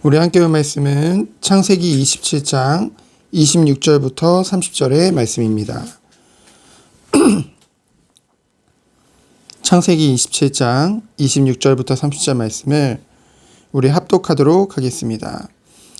우리 함께 볼 말씀은 창세기 27장 26절부터 30절의 말씀입니다. 창세기 27장 26절부터 30절 말씀을 우리 합독하도록 하겠습니다.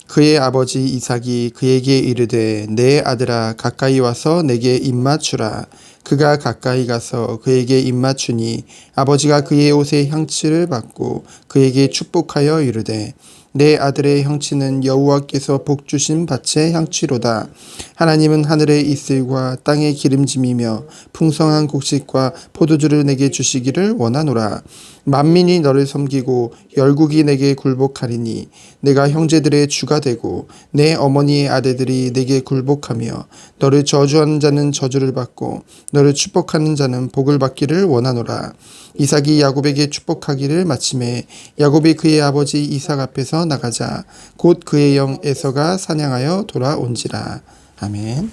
그의 아버지 이삭이 그에게 이르되 내 아들아 가까이 와서 내게 입맞추라. 그가 가까이 가서 그에게 입맞추니 아버지가 그의 옷에 향취를 받고 그에게 축복하여 이르되 내 아들의 향취는 여호와께서 복 주신 밭의 향취로다. 하나님은 하늘의 이슬과 땅의 기름짐이며 풍성한 곡식과 포도주를 내게 주시기를 원하노라. 만민이 너를 섬기고 열국이 내게 굴복하리니 내가 형제들의 주가 되고 내 어머니의 아들들이 내게 굴복하며 너를 저주하는 자는 저주를 받고 너를 축복하는 자는 복을 받기를 원하노라. 이삭이 야곱에게 축복하기를 마침에 야곱이 그의 아버지 이삭 앞에서 나가자 곧 그의 영 에서가 사냥하여 돌아온지라. 아멘.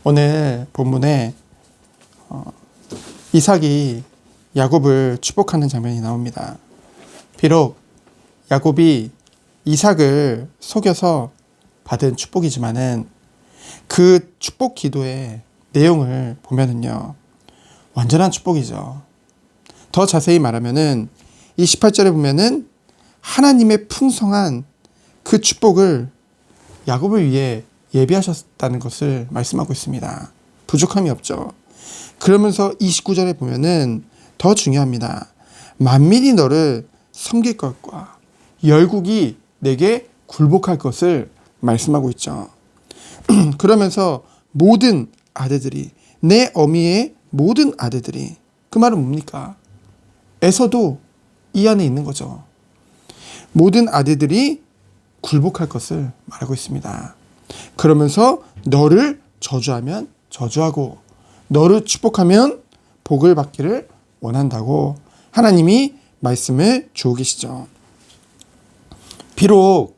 오늘 본문에 이삭이 야곱을 축복하는 장면이 나옵니다. 비록 야곱이 이삭을 속여서 받은 축복이지만은 그 축복 기도의 내용을 보면은요, 완전한 축복이죠. 더 자세히 말하면은 이 18절에 보면은 하나님의 풍성한 그 축복을 야곱을 위해 예비하셨다는 것을 말씀하고 있습니다. 부족함이 없죠. 그러면서 29절에 보면은 더 중요합니다. 만민이 너를 섬길 것과 열국이 내게 굴복할 것을 말씀하고 있죠. 그러면서 모든 아들들이, 내 어미의 모든 아들들이, 그 말은 뭡니까? 에서도 이 안에 있는 거죠. 모든 아들들이 굴복할 것을 말하고 있습니다. 그러면서 너를 저주하면 저주하고 너를 축복하면 복을 받기를 원한다고 하나님이 말씀을 주고 계시죠. 비록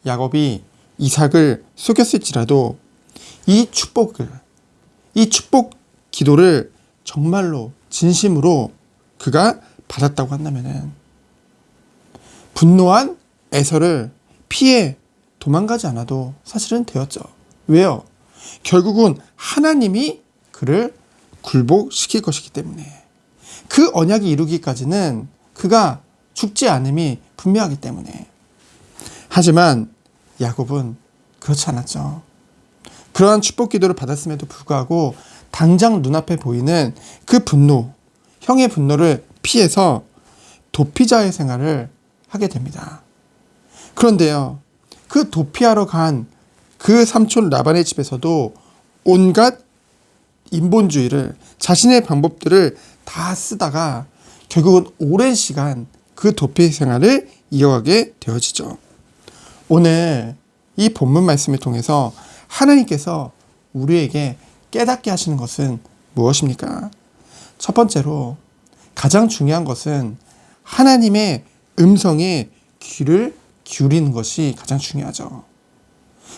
야곱이 이삭을 속였을지라도 이 축복 기도를 정말로 진심으로 그가 받았다고 한다면은 분노한 에서를 피해 도망가지 않아도 사실은 되었죠. 왜요? 결국은 하나님이 그를 굴복시킬 것이기 때문에, 그 언약이 이루기까지는 그가 죽지 않음이 분명하기 때문에. 하지만 야곱은 그렇지 않았죠. 그러한 축복 기도를 받았음에도 불구하고 당장 눈앞에 보이는 그 분노, 형의 분노를 피해서 도피자의 생활을 하게 됩니다. 그런데요, 그 도피하러 간 그 삼촌 라반의 집에서도 온갖 인본주의를, 자신의 방법들을 다 쓰다가 결국은 오랜 시간 그 도피 생활을 이어가게 되어지죠. 오늘 이 본문 말씀을 통해서 하나님께서 우리에게 깨닫게 하시는 것은 무엇입니까? 첫 번째로 가장 중요한 것은 하나님의 음성에 귀를 기울이는 것이 가장 중요하죠.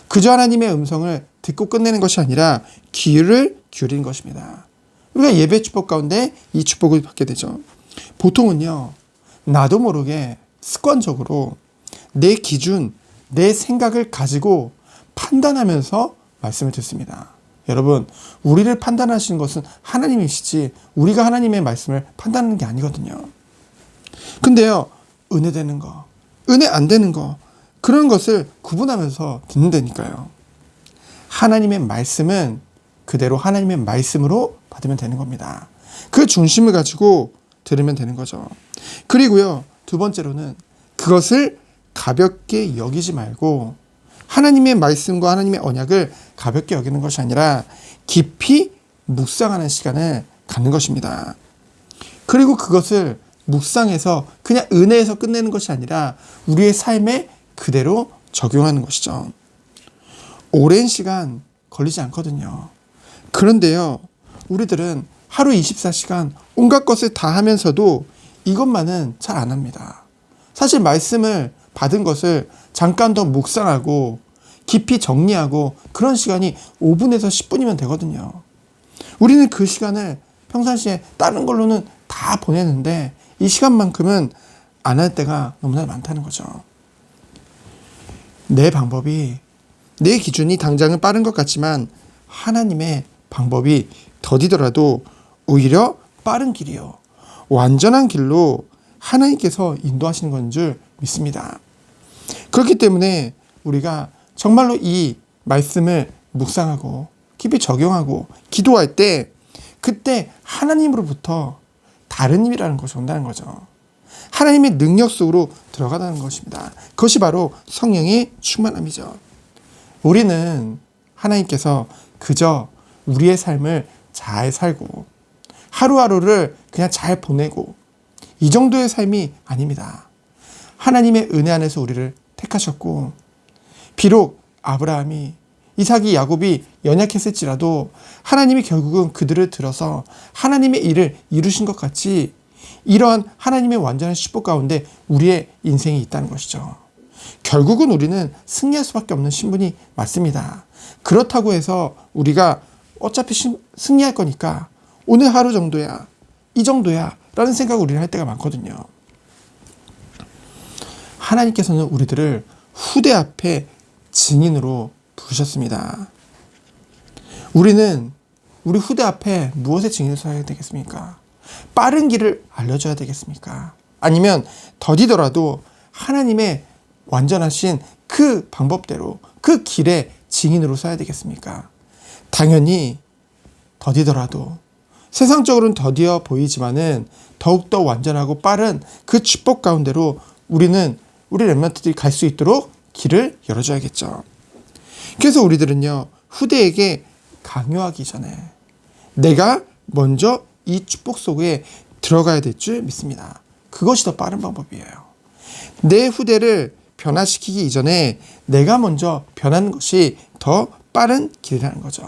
그저 하나님의 음성을 듣고 끝내는 것이 아니라 귀를 기울이는 것입니다. 우리가 예배 축복 가운데 이 축복을 받게 되죠. 보통은요, 나도 모르게 습관적으로 내 기준, 내 생각을 가지고 판단하면서 말씀을 듣습니다. 여러분, 우리를 판단하시는 것은 하나님이시지 우리가 하나님의 말씀을 판단하는 게 아니거든요. 근데요, 은혜 되는 거, 은혜 안 되는 거, 그런 것을 구분하면서 듣는다니까요. 하나님의 말씀은 그대로 하나님의 말씀으로 받으면 되는 겁니다. 그 중심을 가지고 들으면 되는 거죠. 그리고요, 두 번째로는 그것을 가볍게 여기지 말고 하나님의 말씀과 하나님의 언약을 가볍게 여기는 것이 아니라 깊이 묵상하는 시간을 갖는 것입니다. 그리고 그것을 묵상해서 그냥 은혜에서 끝내는 것이 아니라 우리의 삶에 그대로 적용하는 것이죠. 오랜 시간 걸리지 않거든요. 그런데요, 우리들은 하루 24시간 온갖 것을 다 하면서도 이것만은 잘 안 합니다. 사실 말씀을 받은 것을 잠깐 더 묵상하고 깊이 정리하고 그런 시간이 5분에서 10분이면 되거든요. 우리는 그 시간을 평상시에 다른 걸로는 다 보내는데 이 시간만큼은 안 할 때가 너무나 많다는 거죠. 내 방법이, 내 기준이 당장은 빠른 것 같지만 하나님의 방법이 더디더라도 오히려 빠른 길이요, 완전한 길로 하나님께서 인도하시는 건 줄 믿습니다. 그렇기 때문에 우리가 정말로 이 말씀을 묵상하고 깊이 적용하고 기도할 때 그때 하나님으로부터 다른 힘이라는 것이 온다는 거죠. 하나님의 능력 속으로 들어가다는 것입니다. 그것이 바로 성령의 충만함이죠. 우리는 하나님께서 그저 우리의 삶을 잘 살고 하루하루를 그냥 잘 보내고 이 정도의 삶이 아닙니다. 하나님의 은혜 안에서 우리를 택하셨고, 비록 아브라함이, 이삭이, 야곱이 연약했을지라도 하나님이 결국은 그들을 들어서 하나님의 일을 이루신 것 같이 이러한 하나님의 완전한 축복 가운데 우리의 인생이 있다는 것이죠. 결국은 우리는 승리할 수밖에 없는 신분이 맞습니다. 그렇다고 해서 우리가 어차피 승리할 거니까 오늘 하루 정도야, 이 정도야 라는 생각을 우리는 할 때가 많거든요. 하나님께서는 우리들을 후대 앞에 증인으로 부르셨습니다. 우리는 우리 후대 앞에 무엇의 증인을 서야 되겠습니까? 빠른 길을 알려줘야 되겠습니까? 아니면 더디더라도 하나님의 완전하신 그 방법대로 그 길의 증인으로 서야 되겠습니까? 당연히 더디더라도, 세상적으로는 더디어 보이지만은 더욱더 완전하고 빠른 그 축복 가운데로 우리 렘넌트들이 갈 수 있도록 길을 열어줘야겠죠. 그래서 우리들은요, 후대에게 강요하기 전에 내가 먼저 이 축복 속에 들어가야 될 줄 믿습니다. 그것이 더 빠른 방법이에요. 내 후대를 변화시키기 이전에 내가 먼저 변하는 것이 더 빠른 길이라는 거죠.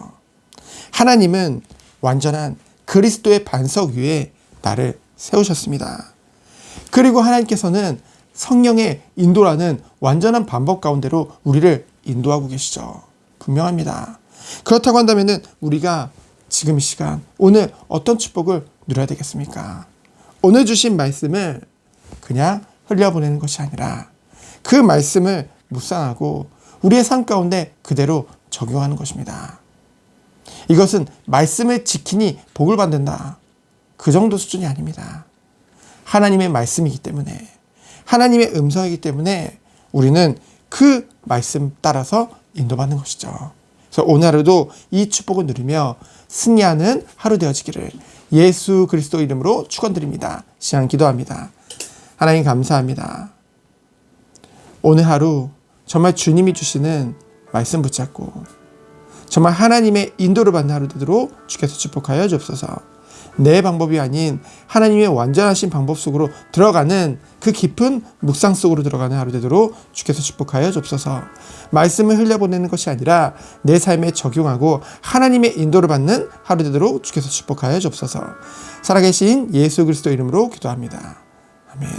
하나님은 완전한 그리스도의 반석 위에 나를 세우셨습니다. 그리고 하나님께서는 성령의 인도라는 완전한 방법 가운데로 우리를 인도하고 계시죠. 분명합니다. 그렇다고 한다면 우리가 지금 이 시간, 오늘 어떤 축복을 누려야 되겠습니까? 오늘 주신 말씀을 그냥 흘려보내는 것이 아니라 그 말씀을 묵상하고 우리의 삶 가운데 그대로 적용하는 것입니다. 이것은 말씀을 지키니 복을 받는다, 그 정도 수준이 아닙니다. 하나님의 말씀이기 때문에, 하나님의 음성이기 때문에 우리는 그 말씀 따라서 인도받는 것이죠. 그래서 오늘 하루도 이 축복을 누리며 승리하는 하루 되어지기를 예수 그리스도 이름으로 축원드립니다. 시간 기도합니다. 하나님 감사합니다. 오늘 하루 정말 주님이 주시는 말씀 붙잡고 정말 하나님의 인도를 받는 하루 되도록 주께서 축복하여 주옵소서. 내 방법이 아닌 하나님의 완전하신 방법 속으로 들어가는 그 깊은 묵상 속으로 들어가는 하루 되도록 주께서 축복하여 주옵소서. 말씀을 흘려보내는 것이 아니라 내 삶에 적용하고 하나님의 인도를 받는 하루 되도록 주께서 축복하여 주옵소서. 살아계신 예수 그리스도 이름으로 기도합니다. 아멘.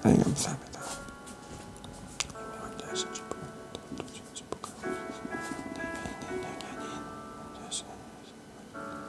하나님 감사합니다.